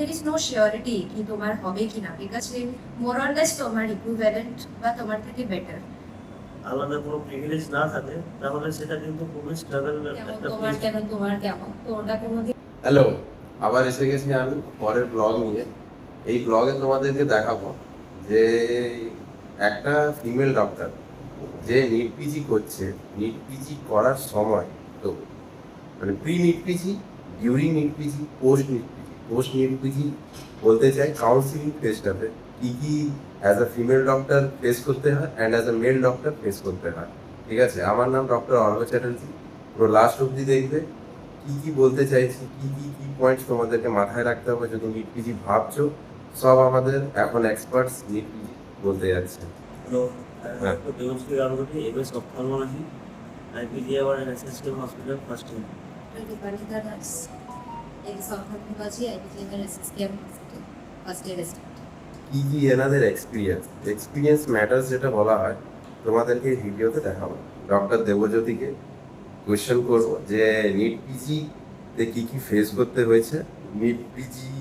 there is no surety কি তোমার হবে কিনা, বিকজ মোর অর লেস তোমার ইকুইভ্যালেন্ট বা তোমার থেকে বেটার। আলাদা কোনো প্রিভিলেজ না থাকে তাহলে সেটা কিন্তু খুবই স্ট্রাগল একটা তোমার কেন তোমার কেমন তো ওটা কোনোদিন। হ্যালো, আবার এসে গেছি আমি পরের ব্লগ নিয়ে। এই ব্লগে তোমাদেরকে দেখাবো যে একটা ফিমেল ডক্টর যে নিট পিজি করছে, নিট পিজি করার সময় তো মানে pre NEET PG, during NEET PG, post NEET PG. Post NEET PG বলতে চাই কাউন্সিলিং ফেজটাতে কি কি as a female doctor face করতে হয় and as a male doctor face করতে হয়। ঠিক আছে, আমার নাম ডক্টর অর্ঘ চ্যাটার্জি। পুরো লাস্ট অবধি দেখবে কি কি বলতে চাইছি, কি কি কি পয়েন্টস তোমাদেরকে মাথায় রাখতে হবে যদি নিট পিজি ভাবছো। সব আমাদের এখন এক্সপার্টস নিট পিজি বলতে যাচ্ছে। হলো Debashree Ganguly, MS ophthalmology, IPGR and SSKM hospital first year. Deepalika Das, ex ophthalmology, IPGR SSKM hospital, first year student. কি কি এনাদের এক্সপিরিয়েন্স ম্যাটার্স যেটা বলা হয় তোমাদেরকে এই ভিডিওতে দেখাবো। ডক্টর দেবজ্যোতিকে কোয়েশ্চেন করবো যে নিট পিজি তে কি কি ফেস করতে হয়েছে। নিট পিজি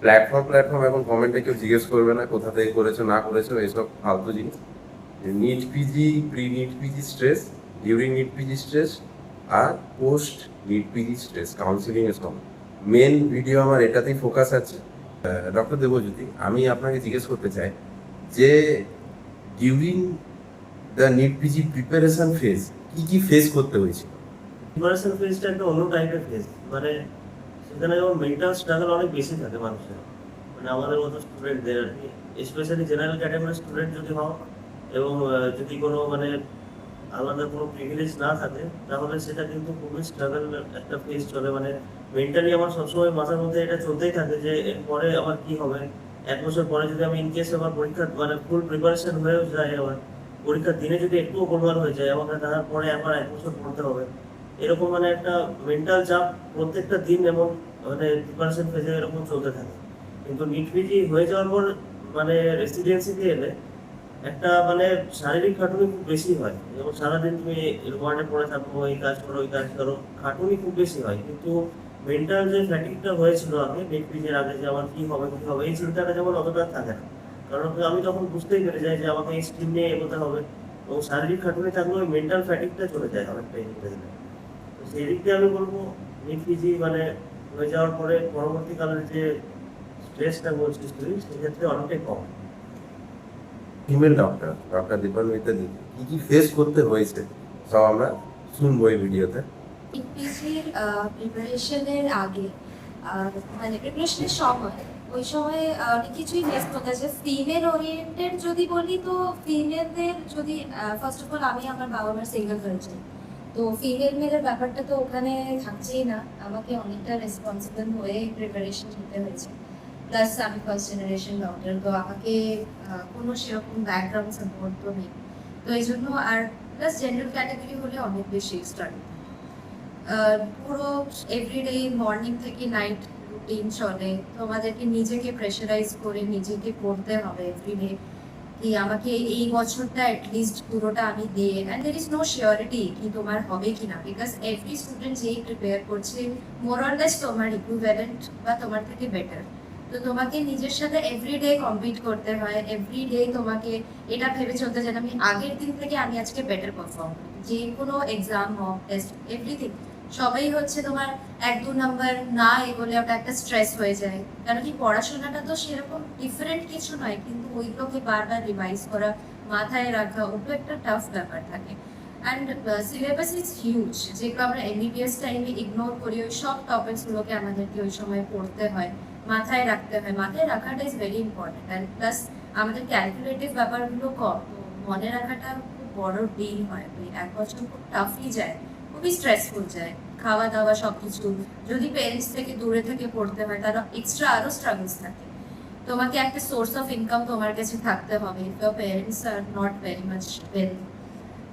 প্ল্যাটফর্ম এখন কমেন্টে কেউ জিজ্ঞেস করবে না কোথা থেকে করেছো না করেছো, এসব ফালতু জিনিস। NEET PG, pre NEET PG stress, during NEET PG stress আর post NEET PG stress, counselling এর সময়। মেন ভিডিও আমার এটাতেই ফোকাস আছে। ডক্টর দেবজ্যোতি, আমি আপনাকে জিজ্ঞেস করতে চাই যে during the NEET PG preparation phase কি কি ফেস করতে হয়েছিল? প্রিপারেশন ফেজটা একটা অন্য টাইপের ফেজ, মানে সেখানে যেমন মেন্টাল স্ট্রাগল অনেক বেশি থাকে মানুষের, মানে আমাদের মতো স্টুডেন্টদের আর কি, স্পেশালি জেনারেল ক্যাটাগরির স্টুডেন্ট যদি হও এবং যদি কোনো মানে আলাদা কোনো প্রিভিলেজ না থাকে তাহলে সেটা কিন্তু খুবই স্ট্রাগল একটা ফেজ চলে। মানে মেন্টালি আমার সবসময় মাথার মধ্যে এটা চলতেই থাকে যে এরপরে আমার কি হবে, 1 বছর পরে যদি আমি ইনকেস আমার পরীক্ষা মানে ফুল প্রিপারেশন হয়েও যায়, আমার পরীক্ষার দিনে যদি একটুও গোলমাল হয়ে যায় আমাকে তারপরে আবার 1 বছর পড়তে হবে, এরকম মানে একটা মেন্টাল চাপ প্রত্যেকটা দিন এবং মানে প্রিপারেশন ফেজে এরকম চলতে থাকে। কিন্তু নিট পিজি হয়ে যাওয়ার পর মানে রেসিডেন্সিতে এলে একটা মানে শারীরিক খাটুনি খুব বেশি হয়, যেমন সারাদিন তুমি ওয়ার্ডে পড়ে থাকো, এই কাজ করো ওই কাজ করো, খাটুনি খুব বেশি হয়। কিন্তু মেন্টাল যে ফ্যাটিকটা হয়েছিল আগে নেট পিজের আগে যে আমার কি হবে এই চিন্তাটা যেমন অতটা থাকে না, কারণ আমি তখন বুঝতেই পেরে যাই যে আমাকে এই স্ট্রিম নিয়ে এগোতে হবে, এবং শারীরিক খাটুনি থাকলে ওই মেন্টাল ফ্যাটিকটা চলে যায় অনেকটাই নিতে গেলে। তো সেই দিক দিয়ে আমি বলবো নিট পিজি মানে হয়ে যাওয়ার পরে পরবর্তীকালের যে স্ট্রেসটা বলছিস তুই সেক্ষেত্রে অনেকটাই কম। ফিমেল ডক্টর দীপান্বিতা দিদি কি কি ফেস করতে হয়েছে সব আমরা শুনবো এই ভিডিওতে। ইংরেজির প্রিপারেশনের আগে মানে প্রিপারেশনের সময় ওই সময় অনেক কিছুই ফেস করতে আছে। ফিমেল ওরিয়েন্টেড যদি বলি তো ফিমেলদের যদি ফার্স্ট অফ অল আমি আমার বাবা মার সিঙ্গেল হয়েছে, তো ফিমেল মেলের ব্যাপারটা তো ওখানে থাকছেই না, আমাকে অনেকটা রেসপন্সিবল হয়ে প্রিপারেশন নিতে হয়েছে। প্লাস আমি ফার্স্ট জেনারেশন ডক্টর, তো আমাকে কোনো সেরকম ব্যাকগ্রাউন্ড সাপোর্ট তো নেই, তো এই জন্য আর প্লাস জেনারেল ক্যাটাগরি হলে অনেক বেশি স্ট্রাগল। পুরো এভরিডে মর্নিং থেকে নাইট রুটিন চলে, তোমাদেরকে নিজেকে প্রেশারাইজ করে নিজেকে পড়তে হবে এভরিডে কি আমাকে এই বছরটা অ্যাটলিস্ট পুরোটা আমি দিয়ে, and there is no surety কি তোমার হবে কিনা, বিকজ এভরি স্টুডেন্ট যেই প্রিপেয়ার করছে মোর অর লেস তোমার ইকুইভ্যালেন্ট বা তোমার থেকে বেটার। তো তোমাকে নিজের সাথে এভরিডে কম্পিট করতে হয়, এভরিডে তোমাকে এটা ভেবে চলতে চাই আমি আগের দিন থেকে আমি আজকে বেটার পারফর্ম করি, যে কোনো এক্সাম মক টেস্ট এভরিথিং সবাই হচ্ছে তোমার 1-2 নাম্বার না এগোলে ওটা একটা স্ট্রেস হয়ে যায়, কারণ কি পড়াশোনাটা তো সেরকম ডিফারেন্ট কিছু নয়, কিন্তু ওইগুলোকে বারবার রিভাইজ করা, মাথায় রাখা, ওটা একটা টাফ ব্যাপার থাকে। অ্যান্ড সিলেবাস ইজ হিউজ, যেগুলো আমরা এমবিবিএস টাইমে ইগনোর করি, ওই সব টপিকসগুলোকে আমাদেরকে ওই সময় পড়তে হয়, মাথায় রাখতে হয়, মাথায় রাখাটা is very important. And plus আমাদের ক্যালকুলেটিভ ব্যাপারগুলো কম, তো মনে রাখাটা খুব বড় ডিল হয়, ওই 1 বছর খুব টাফই যায়, খুবই স্ট্রেসফুল যায়। খাওয়া দাওয়া সবকিছু, যদি পেরেন্টস থেকে দূরে থেকে পড়তে হয় তারা এক্সট্রা আরো স্ট্রাগলস থাকে। তোমাকে একটা সোর্স অফ ইনকাম তোমার কাছে থাকতে হবে, তো parents are not very much well,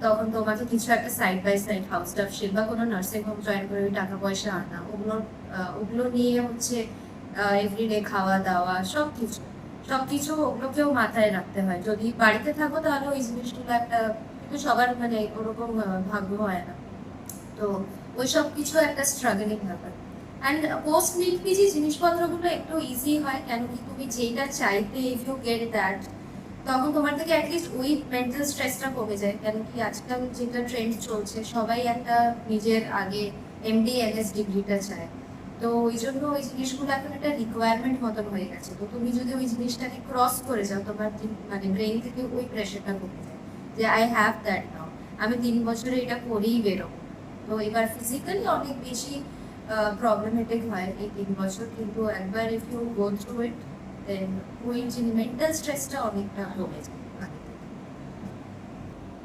তখন তোমাকে কিছু একটা side by side house staffship বা কোনো নার্সিং হোম জয়েন করে ওই টাকা পয়সা আনা, ওগুলো নিয়ে হচ্ছে এভরিডে খাওয়া দাওয়া সবকিছু ওগুলোকেও মাথায় রাখতে হয়। যদি বাড়িতে থাকো তাহলে ওই জিনিসগুলো একটা, কিন্তু সবার মানে ওরকম ভাগ্য হয় না, তো ওই সব কিছু একটা স্ট্রাগলিং ব্যাপার। অ্যান্ড পোস্ট নিট পিজি জিনিসপত্রগুলো একটু ইজি হয়, কেন কি তুমি যেটা চাইতে ইফ ইউ গেট দ্যাট, তখন তোমার থেকে অ্যাটলিস্ট ওই মেন্টাল স্ট্রেসটা কমে যায়। কেন কি আজকাল যেটা ট্রেন্ড চলছে, সবাই একটা নিজের আগে এমডি এমএস ডিগ্রিটা চায়। তো ওই জন্য ওই জিনিসগুলো এখন একটা রিকোয়ারমেন্ট মতন হয়ে গেছে। তো তুমি যদি ওই জিনিসটাকে ক্রস করে যাও, তোমার মানে ব্রেইন থেকে ওই প্রেশারটা কমে যায় যে আই হ্যাভ দ্যাট নাও, আমি 3 বছরে এটা করেই বেরোবো। তো এবার ফিজিক্যালি অনেক বেশি প্রবলেমেটিক হয় এই 3 বছর, কিন্তু একবার if you go through it then ওই যে মেন্টাল স্ট্রেসটা অনেকটা কমে যায়।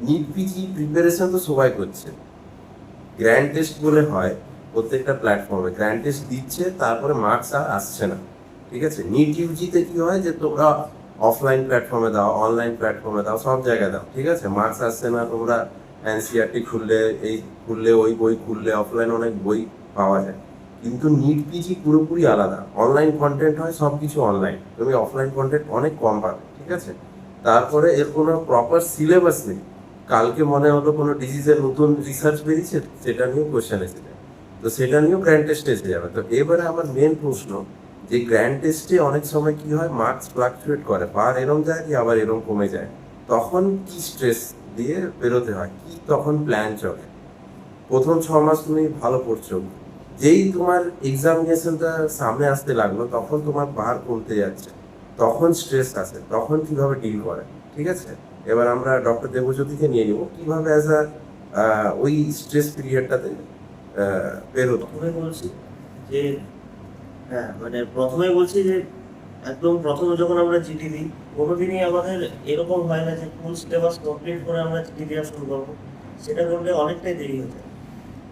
নিট পিজি প্রিপারেশন তো সবাই করছে, গ্র্যান্ড টেস্ট বলে হয় প্রত্যেকটা প্ল্যাটফর্মে, গ্র্যান্ড টেস্ট দিচ্ছে, তারপরে মার্কস আর আসছে না। ঠিক আছে, নিট ইউজিতে কি হয় যে তোমরা অফলাইন প্ল্যাটফর্মে দাও, অনলাইন প্ল্যাটফর্মে দাও, সব জায়গায় দাও, ঠিক আছে, মার্কস আসছে না। তোমরা এনসিআরটি খুললে, এই খুললে, ওই বই খুললে, অফলাইন অনেক বই পাওয়া যায়, কিন্তু নিট পিজি পুরোপুরি আলাদা। অনলাইন কন্টেন্ট হয়, সব কিছু অনলাইন, তুমি অফলাইন কন্টেন্ট অনেক কম পাবে। ঠিক আছে, তারপরে এর কোনো প্রপার সিলেবাস নেই। কালকে মনে হলো কোনো ডিজিজের নতুন রিসার্চ বেরিয়েছে, সেটা নিয়েও কোয়েশ্চেন এসে যায়, তো সেটা নিয়েও গ্র্যান্ড টেস্টে এসে যাবে। তো এবারে আমার মেন প্রশ্ন যে গ্র্যান্ড টেস্টে অনেক সময় কি হয়, মার্কস ফ্লাকচুয়েট করে, বার এরম যায় কি আবার এরম কমে যায়, তখন কি স্ট্রেস দিয়ে বেরোতে হয়, কি তখন প্ল্যান চলে? প্রথম 6 মাস তুমি ভালো পড়ছো, যেই তোমার এক্সামিনেশনটা সামনে আসতে লাগলো, তখন তোমার বার কমতে যাচ্ছে, তখন স্ট্রেস আসে, তখন কিভাবে ডিল করে? ঠিক আছে, এবার আমরা ডক্টর দেবজ্যোতিকে নিয়ে নিব কিভাবে অ্যাজ ওই স্ট্রেস পিরিয়ডটাতে বেরোতো। প্রথমে বলছি যে হ্যাঁ, মানে প্রথমে বলছি যে একদম প্রথমে যখন আমরা চিঠি দিই, কোনোদিনই আমাদের এরকম হয় না যে ফুল সিলেবাস কমপ্লিট করে আমরা চিঠি দেওয়া শুরু করবো। সেটা করলে অনেকটাই দেরি হয়ে যায়।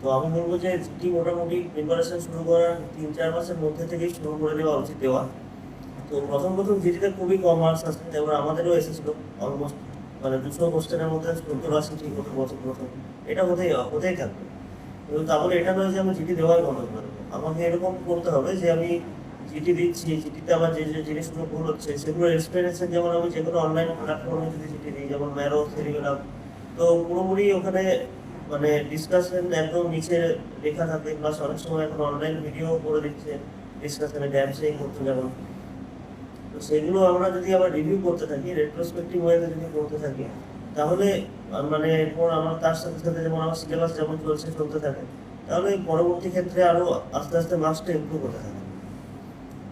তো আমি বলবো যে চিঠি মোটামুটি প্রিপারেশন শুরু করার 3-4 মাসের মধ্যে থেকেই শুরু করে দেওয়া উচিত দেওয়া। তো প্রথম চিঠিতে খুবই কম মার্কস আসে, এবার আমাদেরও এসেছিল অলমোস্ট, মানে 200 কোশ্চেনের মধ্যে 70-80 ঠিক হতো বছর প্রথম। এটা হতেই থাকবে, কিন্তু তাহলে এটা নয় যে আমি চিঠি দেওয়াই বন্ধ করে দেবো। আমাকে এরকম করতে হবে যে আমি চিঠি দিচ্ছি, চিঠিতে আমার যে যে জিনিসগুলো ভুল হচ্ছে সেগুলো এক্সপ্লেনেশন, যেমন আমি যে কোনো অনলাইন প্ল্যাটফর্মে যদি চিঠি দিই, যেমন ম্যারো, সেরিগেলাম, তো পুরোপুরি ওখানে মানে ডিসকাশন একদম নিচে লেখা থাকে, প্লাস অনেক সময় এখন অনলাইন ভিডিও করে দিচ্ছে ডিসকাশনে, ড্যান্সিং করতে যেমন। তো সেগুলো আমরা যদি আবার রিভিউ করতে থাকি, রেট্রোস্পেক্টিভ ওয়েতে যদি করতে থাকি, তাহলে মানে এরপর আমার তার সাথে সাথে যেমন আমার সিলেবাস যেমন চলতে থাকে, তাহলে পরবর্তী ক্ষেত্রে আরো আস্তে আস্তে মার্কসটা ইমপ্রুভ হতে থাকে।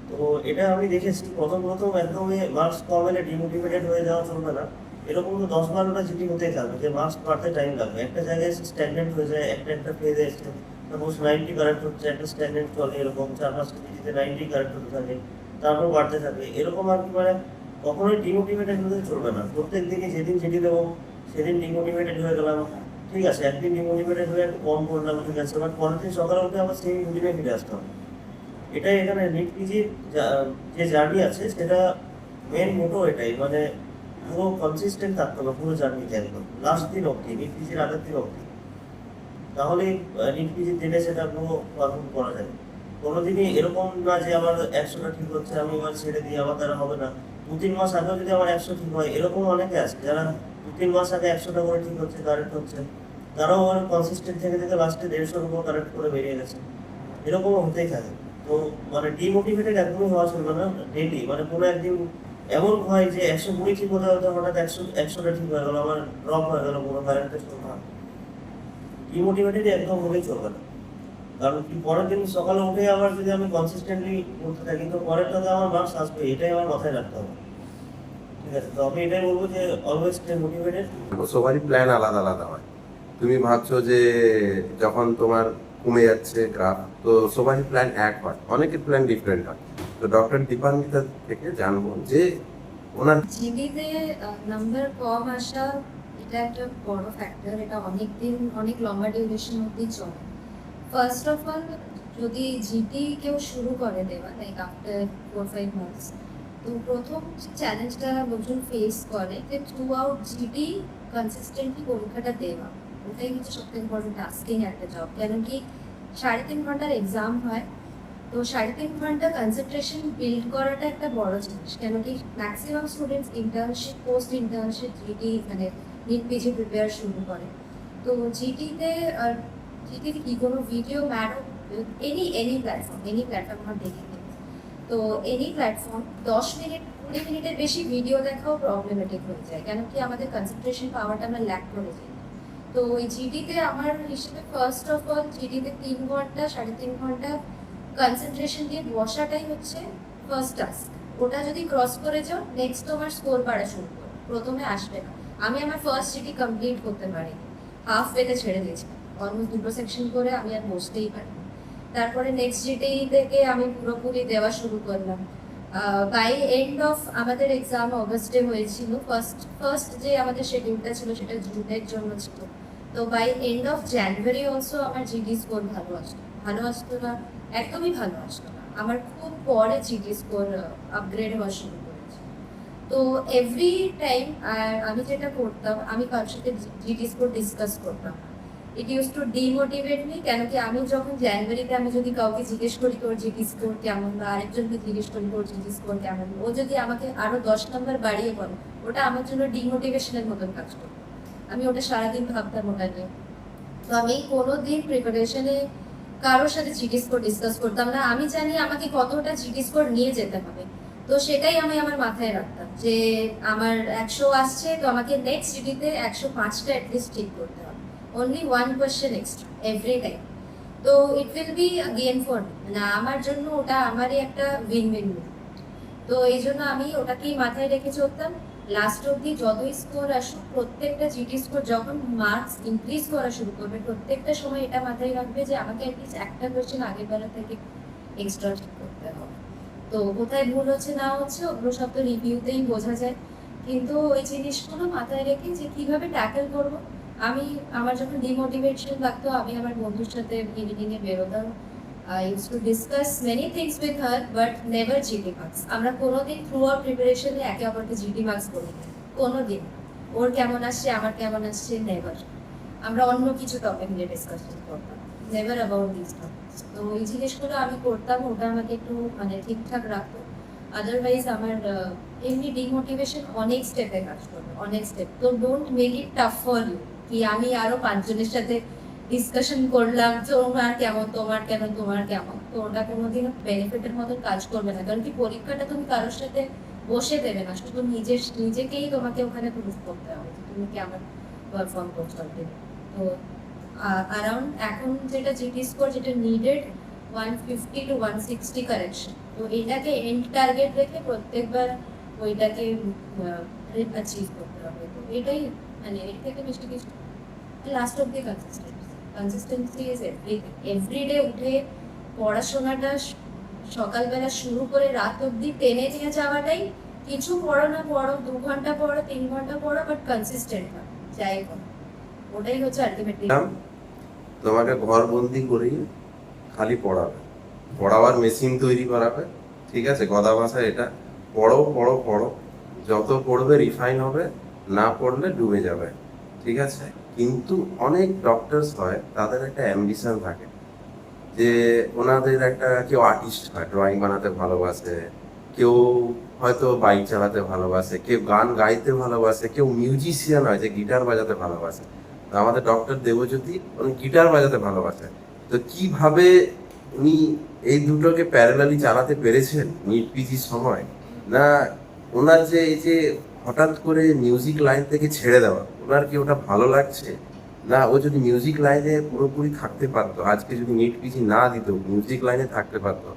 তো এটা আমি দেখেছি, প্রথম একদমই মার্কস কম এলে ডিমোটিভেটেড হয়ে যাওয়া চলবে না। এরকম তো 10-12টা চিঠি হতেই থাকবে যে মার্কস বাড়তে টাইম লাগবে, একটা জায়গায় স্ট্যাগনেন্ট হয়ে যায়, একটা ফেজে এসে সাপোজ 90 কারেক্ট হচ্ছে, একটা স্ট্যাগনেন্ট চলে, এরকম 4-5টা চিঠিতে 90 কারেক্ট হতে থাকে, তারপর বাড়তে থাকে, এরকম আর কি। মানে কখনোই ডিমোটিভেটেড হতে চলবে না। প্রত্যেক দিকে যেদিন চিঠি দেবো সেদিন ডিমোটিভেটেড হয়ে গেলাম, ঠিক আছে, একদিন ডিমোটিভেটেড হয়ে একটু কম করলাম, ঠিক আছে, বাট পরের দিন সকালে উঠে আবার সেই রুটিনে ফিরে আসতে হবে। এটাই এখানে নিট পিজির যে জার্নি আছে, সেটা মেন মোটো এটাই, মানে পুরো কনসিস্টেন্ট থাকতে হবে পুরো জার্নিতে, একদম লাস্ট দিন অবধি, নিট পিজির আগের দিন অবধি। তাহলে নিট পিজির দিনে সেটা পুরো পারফর্ম করা যাবে। কোনোদিনই এরকম না যে আমার 100টা ঠিক হচ্ছে আমি এবার ছেড়ে দিই, আমার দ্বারা হবে না। 2-3 মাস আগেও যদি আমার 100 ঠিক হয়, এরকম অনেকে আছে যারা 2-3 মাস আগে 100টা করে ঠিক হচ্ছে, কারেক্ট হচ্ছে, তারাও অনেক কনসিস্টেন্ট থেকে লাস্টে 150-এর উপর কারেক্ট করে বেরিয়ে গেছে। এরকমও হতেই থাকে। তো মানে ডিমোটিভেটেড একদমই হওয়া চলবে না ডেইলি। মানে কোনো একদিন এমন হয় যে 120 ঠিক হতে হতে হঠাৎ 100টা ঠিক হয়ে গেল, আমার ড্রপ হয়ে গেল পুরো কারেন্টটা শুরু হয়। ডিমোটিভেটেড একদম হলেই চলবে না, কারণ কি পরের দিন সকালে উঠে আবার যদি আমি কনসিস্টেন্টলি করতে থাকি, তো পরেরটাতে আমার মার্কস আসবে, এটাই আমার মাথায় রাখতে হবে। ঠিক আছে, তো আমি এটাই বলবো যে অলওয়েজ স্টে মোটিভেটেড। সবারই প্ল্যান আলাদা আলাদা হয়। তুমি ভাবছো যে যখন তোমার কমে যাচ্ছে গ্রাফ, তো সবারই প্ল্যান এক হয়, অনেকের প্ল্যান ডিফারেন্ট হয়। তো ডক্টর দীপান্বিতা থেকে জানবো যে ওনার জিডিতে নাম্বার কম আসা এটা একটা বড় ফ্যাক্টর, এটা অনেক লম্বা ডিউরেশন অব্দি চলে। ফার্স্ট অফ অল, যদি জিডি কেউ শুরু করে দেওয়া লাইক আফটার 4-5 মান্থস, তো প্রথম যে চ্যালেঞ্জটা লোকজন ফেস করে যে থ্রু আউট জিডি কনসিস্টেন্টলি পরীক্ষাটা দেওয়া, ওটাই হচ্ছে সবথেকে বড় টাস্কিং একটা জব। কেন কি 3.5 ঘন্টার এক্সাম হয়, তো 3.5 ঘন্টা কনসেন্ট্রেশন বিল্ড করাটা একটা বড় জিনিস। কেন কি maximum students internship, post internship, GD মানে নিট পিজি প্রিপেয়ার শুরু করে। তো জিডিতে কি কোনো ভিডিও ম্যারো এনি প্ল্যাটফর্ম আমার দেখে নিন। তো এনি প্ল্যাটফর্ম 10 মিনিট 20 মিনিটের বেশি ভিডিও দেখাও প্রবলেমেটিক হয়ে যায়, কেন কি আমাদের কনসেন্ট্রেশন পাওয়ারটা আমরা ল্যাক করে যাই। তো ওই জিডিতে আমার হিসেবে ফার্স্ট অফ অল জিডিতে 3 ঘন্টা 3.5 ঘন্টা কনসেন্ট্রেশন দিয়ে বসাটাই হচ্ছে ফার্স্ট টাস্ক। ওটা যদি ক্রস করে যাও নেক্সট তোমার স্কোর বাড়া শুরু করো, প্রথমে আসবে না। আমি আমার ফার্স্ট জিডি কমপ্লিট করতে পারি, হাফ ওয়েতে ছেড়ে দিয়েছি, অলমোস্ট 2টো সেকশন করে আমি আর বসতেই পারি। তারপরে নেক্সট জিডি থেকে আমি পুরোপুরি দেওয়া শুরু করলাম। বাই এন্ড অফ আমাদের এক্সাম অগস্টে হয়েছিল, ফার্স্ট যে আমাদের শিডিউলটা ছিল সেটা জুনের জন্য ছিল। তো by end of January also আমার জিডি স্কোর ভালো আসতো না, একদমই ভালো আসতো না। আমার খুব পরে জিডি স্কোর আপগ্রেড হওয়া শুরু করেছে। তো এভরি টাইম আমি যেটা করতাম, আমি কারোর সাথে জিডি স্কোর ডিসকাস করতাম। It use to demotivate me, কেন কি আমি যখন জানুয়ারিতে আমি যদি কাউকে জিজ্ঞেস করি তোর জিডি স্কোর কেমন, বা আরেকজনকে জিজ্ঞেস করি তোর জিডি স্কোর কেমন, ও যদি আমাকে আরো 10 নম্বর বাড়িয়ে বলে, ওটা আমার জন্য ডিমোটিভেশনের মতন কাজ করতো। আমি ওটা সারাদিন ভাবতাম ওটা নিয়ে। তো আমি কোনোদিন প্রিপারেশনে কারোর সাথে জিডি স্কোর ডিসকাস করতাম না। আমি জানি আমাকে কতটা জিডি স্কোর নিয়ে যেতে হবে, তো সেটাই আমি আমার মাথায় রাখতাম যে আমার 100 আসছে, তো আমাকে নেক্সট জিডিতে 105টা অ্যাটলিস্ট ঠিক করতে হবে। only one question extra every time. তো it will be gain for me, না আমার জন্য ওটা আমারই একটা উইন উইন। তো এই জন্য আমি ওটাকেই মাথায় রেখে চলতাম। লাস্ট অব্দি যতই স্কোর আসুক, প্রত্যেকটা জিডি স্কোর যখন মার্কস ইনক্রিজ করা শুরু করবে, প্রত্যেকটা সময় এটা মাথায় রাখবে যে আমাকে অ্যাটলিস্ট একটা কোয়েশ্চেন আগের বেলা থেকে এক্সট্রা ঠিক করতে হবে। তো কোথায় ভুল হচ্ছে না হচ্ছে ওগুলো সব তো রিভিউতেই বোঝা যায়, কিন্তু ওই জিনিসগুলো মাথায় রেখে যে কিভাবে ট্যাকেল করবো। আমি আমার যখন ডিমোটিভেশন লাগতো, আমি আমার বন্ধুর সাথে ইভিনিংয়ে বেরোতাম। I used to discuss many things with her, but never GD marks. আমরা কোনোদিন থ্রু আউট প্রিপারেশনে একে অপরকে জিডি মার্কস করি না, কোনোদিন। ওর কেমন আসছে আমার কেমন আসছে নেভার। আমরা অন্য কিছু টপিক নিয়ে ডিসকাশন করতাম, নেভার অ্যাবাউট দিস টপিকস। তো এই জিনিসগুলো আমি করতাম, ওটা আমাকে একটু মানে ঠিকঠাক রাখতো। আদারওয়াইজ আমার এমনি ডিমোটিভেশন অনেক স্টেপে কাজ করবে, অনেক স্টেপ। তো don't make it tough for you, কি আমি আরো 5 জনের সাথে ডিসকাশন করলাম তোমার কেমন, তোমার কেন, তোমার কেমন। তো ওটা কোনোদিন বেনিফিটের মতন কাজ করবে না, কারণ কি পরীক্ষাটা তুমি কারোর সাথে বসে দেবে না, শুধু নিজেকেই তোমাকে ওখানে প্রুভ করতে হবে যে তুমি কেমন পারফর্ম করছো। তো অ্যারাউন্ড এখন যেটা জিডি স্কোর যেটা নিডেড 150 to 160 কারেকশন। তো এটাকে এন্ড টার্গেট রেখে প্রত্যেকবার ওইটাকে অ্যাচিভ করতে হবে। তো এটাই মানে এর থেকে বেশি কিছু। Last of the consistency is everything. Every day উঠে পড়াশোনাটা সকালবেলা শুরু করে রাত অবধি টেনে নিয়ে যাওয়াটাই, কিছু পড়ো না পড়ো, 2 ঘন্টা পড়ো 3 ঘন্টা পড়ো, বাট কনসিস্টেন্ট হয় যাই করো, ওটাই হচ্ছে আলটিমেটলি। তোমাকে ঘর বন্দি করেই খালি পড়াবার মেশিন তৈরি করাবে, ঠিক আছে? গদা ভাষা এটা, পড়ো পড়ো পড়ো, যত পড়বে রিফাইন হবে, না পড়লে ডুবে যাবে, ঠিক আছে? কিন্তু অনেক ডক্টরস হয়, তাদের একটা অ্যাম্বিশন থাকে যে ওনাদের একটা, কেউ আর্টিস্ট হয়, ড্রয়িং বানাতে ভালোবাসে, কেউ হয়তো বাইক চালাতে ভালোবাসে, কেউ গান গাইতে ভালোবাসে, কেউ মিউজিশিয়ান হয় যে গিটার বাজাতে ভালোবাসে। তো আমাদের ডক্টর দেবজ্যোতি উনি গিটার বাজাতে ভালোবাসে। তো কিভাবে উনি এই দুটোকে প্যারালালি চালাতে পেরেছেন নিট পিজির সময়? না ওনার যে এই যে হঠাৎ করে মিউজিক লাইন থেকে ছেড়ে দেওয়া, ওনার কি ওটা ভালো লাগছে? না ও যদি মিউজিক লাইনে পুরোপুরি থাকতে পারতো, আজকে যদি নিট পিজি না দিত, মিউজিক লাইনে থাকতে পারতো,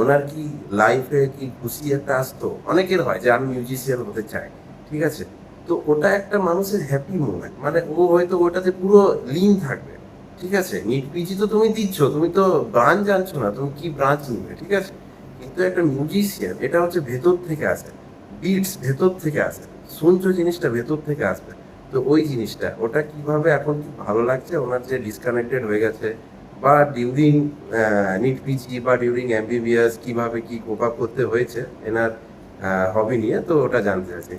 ওনার কি লাইফে কি খুশি একটা আসতো? অনেকের হয় যে আমি মিউজিশিয়ান হতে চাই, ঠিক আছে? তো ওটা একটা মানুষের হ্যাপি মোমেন্ট, মানে ও হয়তো ওটাতে পুরো লিন থাকবে, ঠিক আছে? নিট পিজি তো তুমি দিচ্ছ, তুমি তো ব্রাঞ্চ জানছো না, তুমি কি ব্রাঞ্চ নিবে, ঠিক আছে? কিন্তু একটা মিউজিশিয়ান এটা হচ্ছে ভেতর থেকে আসে, বিটস ভেতর থেকে আসে, শুনছো জিনিসটা ভেতর থেকে আসবে। তো ওই জিনিসটা ওটা কিভাবে এখন কি ভালো লাগছে ওনার যে ডিসকানেক্টেড হয়ে গেছে, বা ডিউরিং নিট পিজি বা ডিউরিং এমবিবিএস কিভাবে কি কোপ আপ করতে হয়েছে এনার হবি নিয়ে, তো ওটা জানতে চাইছি।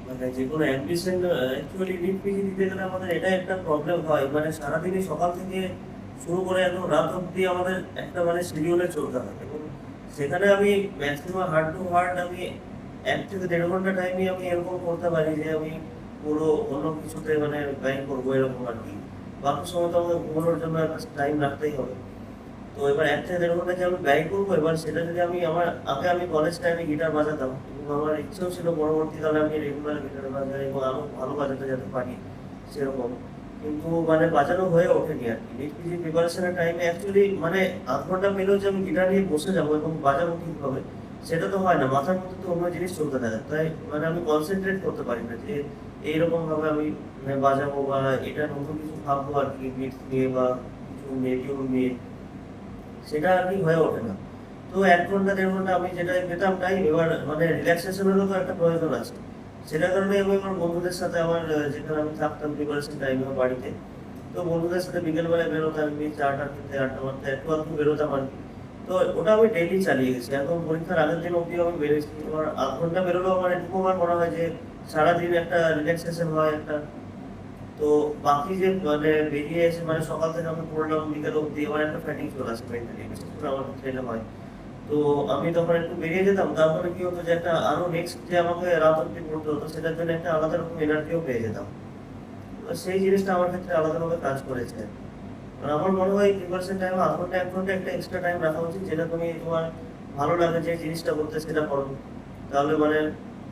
মানে যে কোনো অ্যাম্বিশন অ্যাকচুয়ালি নিট পিজি দিতে গেলে আমাদের এটা একটা প্রবলেম হয়, মানে সারাদিনই সকাল থেকে শুরু করে একদম রাত অবধি আমাদের একটা মানে শিডিউলে চলতে হয়, এবং সেখানে আমি ম্যাক্সিমাম হার্ড টু হার্ড আমি 1 থেকে 1.5 ঘন্টা টাইমই আমি এরকম করতে পারি যে আমি পুরো অন্য কিছুতে মানে ব্যয় করবো এরকম আর কি। বাকি সময় তো আমাদের ঘুমানোর জন্য একটা টাইম রাখতেই হবে। তো এবার 1 থেকে 1.5 ঘন্টা যে আমি ব্যয় করবো, এবার সেটা যদি আমি কলেজ টাইমে গিটার বাজাতাম এবং আমার ইচ্ছেও ছিল পরবর্তীকালে আমি রেগুলার গিটার বাজাই এবং আরো ভালো বাজাতে যাতে পারি সেরকম, কিন্তু মানে বাজানো হয়ে ওঠেনি আর কি। নিট পিজি প্রিপারেশনের টাইমে অ্যাকচুয়ালি মানে 8 ঘন্টা পেলেও যে আমি গিটার নিয়ে বসে যাবো এবং বাজাবো ঠিকভাবে সেটা তো হয় না, মাথার মধ্যে তো অন্য জিনিস চলতে থাকে, তাই মানে আমি কনসেন্ট্রেট করতে পারি না যে এইরকম ভাবে আমি মানে বাজাবো বা এটা নতুন কিছু ভাববো আর কি বিট নিয়ে বা কিছু টিউন নিয়ে, সেটা আর কি হয়ে ওঠে না। তো 1 ঘন্টা 1.5 ঘন্টা আমি যেটা পেতাম টাইম, এবার মানে রিল্যাক্সেশনেরও তো একটা প্রয়োজন আছে, সেটার কারণে আমি আমার বন্ধুদের সাথে যেখানে আমি থাকতাম প্রিপারেশন টাইমে বাড়িতে, তো বন্ধুদের সাথে বিকেলবেলায় বেরোতাম, আমি চাটা খেতে আড্ডা মারতে একটু আধটু বেরোতাম আর কি। তো ওটা আমি ডেইলি চালিয়ে গেছি, একদম পরীক্ষার আগের দিন অবধি আমি বেরোচ্ছি। এবার 8 ঘন্টা বেরোলেও আমার এটুকু আমার মনে হয় যে সারাদিন একটা রিল্যাক্সেশন হয় একটা। তো বাকি যে মানে বেরিয়ে এসে মানে সকাল থেকে আমি পড়লাম বিকেল অবধি, আমার একটা ফ্যাটিং চলে আসে মেন্টালি, বিশেষ করে আমার ট্রেনে হয়। তো আমি তখন একটু বেরিয়ে যেতাম, তারপরে কি হতো যে একটা আরো নেক্সট যে আমাকে রাত অব্দি পড়তে হতো সেটার জন্য একটা আলাদা রকম এনার্জিও পেয়ে যেতাম। তো সেই জিনিসটা আমার ক্ষেত্রে আলাদাভাবে কাজ করেছে। আর আমার মনে হয় প্রিপারেশন টাইমে 8 ঘন্টা 1 ঘন্টা একটা এক্সট্রা টাইম রাখা উচিত, যেটা তুমি তোমার ভালো লাগে যে জিনিসটা করতে সেটা করো। তাহলে মানে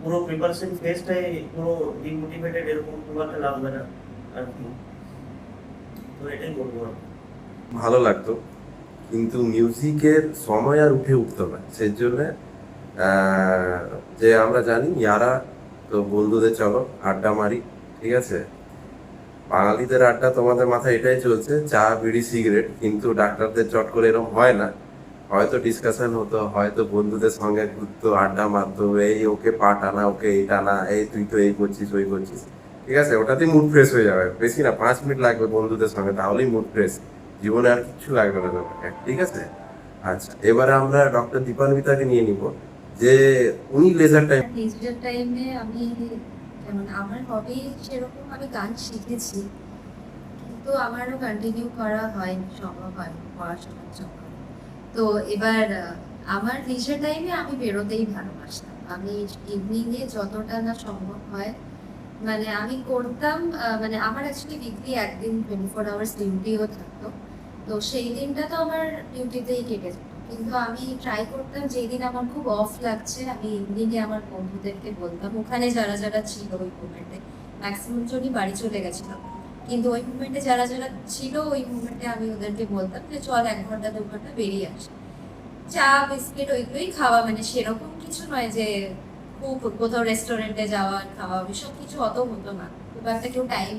পুরো প্রিপারেশন ফেজটাই পুরো ডিমোটিভেটেড এরকম খুব একটা লাগবে না আর কি। তো এটাই বলবো আর কি। ভালো লাগতো, কিন্তু মিউজিকের সময় আর উঠতো না। সেই জন্য যে আমরা জানি ইয়ারা তো বন্ধুদের চলো আড্ডা মারি, ঠিক আছে, বাঙালিদের আড্ডা তোমাদের মাথায় এটাই চলছে চা বিড়ি সিগারেট, কিন্তু ডাক্তারদের চট করে এরকম হয় না। হয়তো ডিসকাশন হতো, হয়তো বন্ধুদের সঙ্গে ঘুরতো, আড্ডা মারতো, এই ওকে পা টানা, ওকে এই টানা, এই তুই তো এই করছিস ওই করছিস, ঠিক আছে, ওটাতেই মুড ফ্রেশ হয়ে যাবে। বেশি না, 5 মিনিট লাগবে বন্ধুদের সঙ্গে, তাহলেই মুড ফ্রেশ, জীবনে আর কিছু লাগবে না তোমাকে, ঠিক আছে। আচ্ছা, এবারে আমরা ডক্টর দীপান্বিতাকে নিয়ে নিব, যে উনি লেজার টাইম। ডিজিটাল টাইমে আমি যেমন আমার হবি সেরকম আমি গান শিখেছি, কিন্তু আমারও কন্টিনিউ করা হয়নি, সম্ভব হয়নি পড়াশোনার জন্য। তো এবার আমার লিজার টাইমে আমি বেরোতেই ভালোবাসতাম। আমি ইভিনিংয়ে যতটা না সম্ভব হয় মানে আমি করতাম, মানে আমার অ্যাকচুয়ালি উইকলি একদিন 24 আওয়ার্স ডিউটিও থাকতো, তো সেই দিনটা তো আমার ডিউটিতেই কেটে যেত। কিন্তু আমি ট্রাই করতাম যেই দিন আমার খুব অফ লাগছে আমি ইভিনিংয়ে আমার বন্ধুদেরকে বলতাম, ওখানে যারা যারা ছিল ওই মুভমেন্টে, ম্যাক্সিমাম জনই বাড়ি চলে গেছিলাম, কিন্তু ওই মুভমেন্টে যারা যারা ছিল ওই মুভমেন্টে আমি ওদেরকে বলতাম যে চল 1 ঘন্টা 2 ঘন্টা বেরিয়ে আসি। চা বিস্কিট ওইগুলোই খাওয়া, মানে সেরকম কিছু নয় যে খুব কোথাও রেস্টুরেন্টে যাওয়া খাওয়া এসব কিছু অত হতো না। খুব একটা কেউ টাইম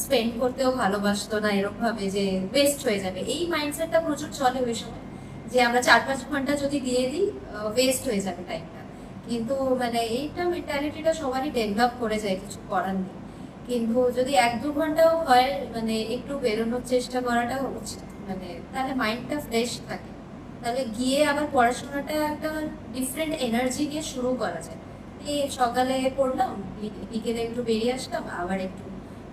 স্পেন্ড করতেও ভালোবাসতো না এরকম ভাবে যে ওয়েস্ট হয়ে যাবে, এই মাইন্ডসেটটা প্রচুর চলে ওই সময়, যে আমরা 4-5 ঘন্টা যদি দিয়ে দিই ওয়েস্ট হয়ে যাবে টাইমটা। কিন্তু মানে এইটা মেন্টালিটিটা সবারই ডেভেলপ করে যায়, কিছু করার নেই। কিন্তু যদি 1-2 ঘন্টাও হয় মানে একটু বেরোনোর চেষ্টা করাটা উচিত, মানে তাহলে মাইন্ডটা ফ্রেশ থাকে, তাহলে গিয়ে আবার পড়াশোনাটা একটা ডিফারেন্ট এনার্জি নিয়ে শুরু করা যায়। এই সকালে পড়লাম, বিকেলে একটু বেরিয়ে আসলাম, আবার একটু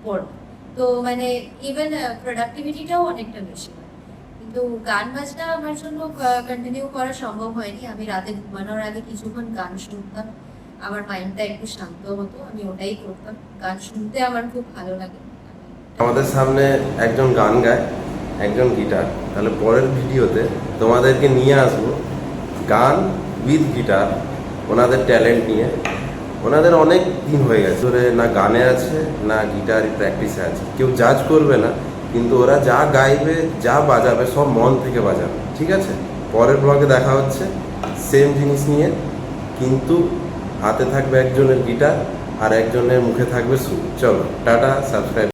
পড়লাম, তো মানে ইভেন প্রোডাক্টিভিটিটাও অনেকটা বেশি হয়। কিন্তু গান বাজনা আমার জন্য কন্টিনিউ করা সম্ভব হয়নি। আমি রাতে ঘুমানোর আগে কিছুক্ষণ গান শুনতাম, আমার মাইন্ডটা একটু শান্ত হতো, আমি ওটাই করতাম। গান শুনতে আমার খুব ভালো লাগে। আমাদের সামনে একজন গান গায়, একজন গিটার। তাহলে পরের ভিডিওতে তোমাদেরকে নিয়ে আসবো গান উইথ গিটার, ওনাদের ট্যালেন্ট নিয়ে। ওনাদের অনেক দিন হয়ে গেছে ধরে না গানে আছে না গিটার প্র্যাকটিসে আছে, কেউ জাজ করবে না, কিন্তু ওরা যা গাইবে যা বাজাবে সব মন থেকে বাজাবে, ঠিক আছে। পরের ব্লগে দেখা হচ্ছে সেম জিনিস নিয়ে, কিন্তু হাতে থাকবে একজনের গিটার আর একজনের মুখে থাকবে সুর। চলো টাটা, সাবস্ক্রাইব।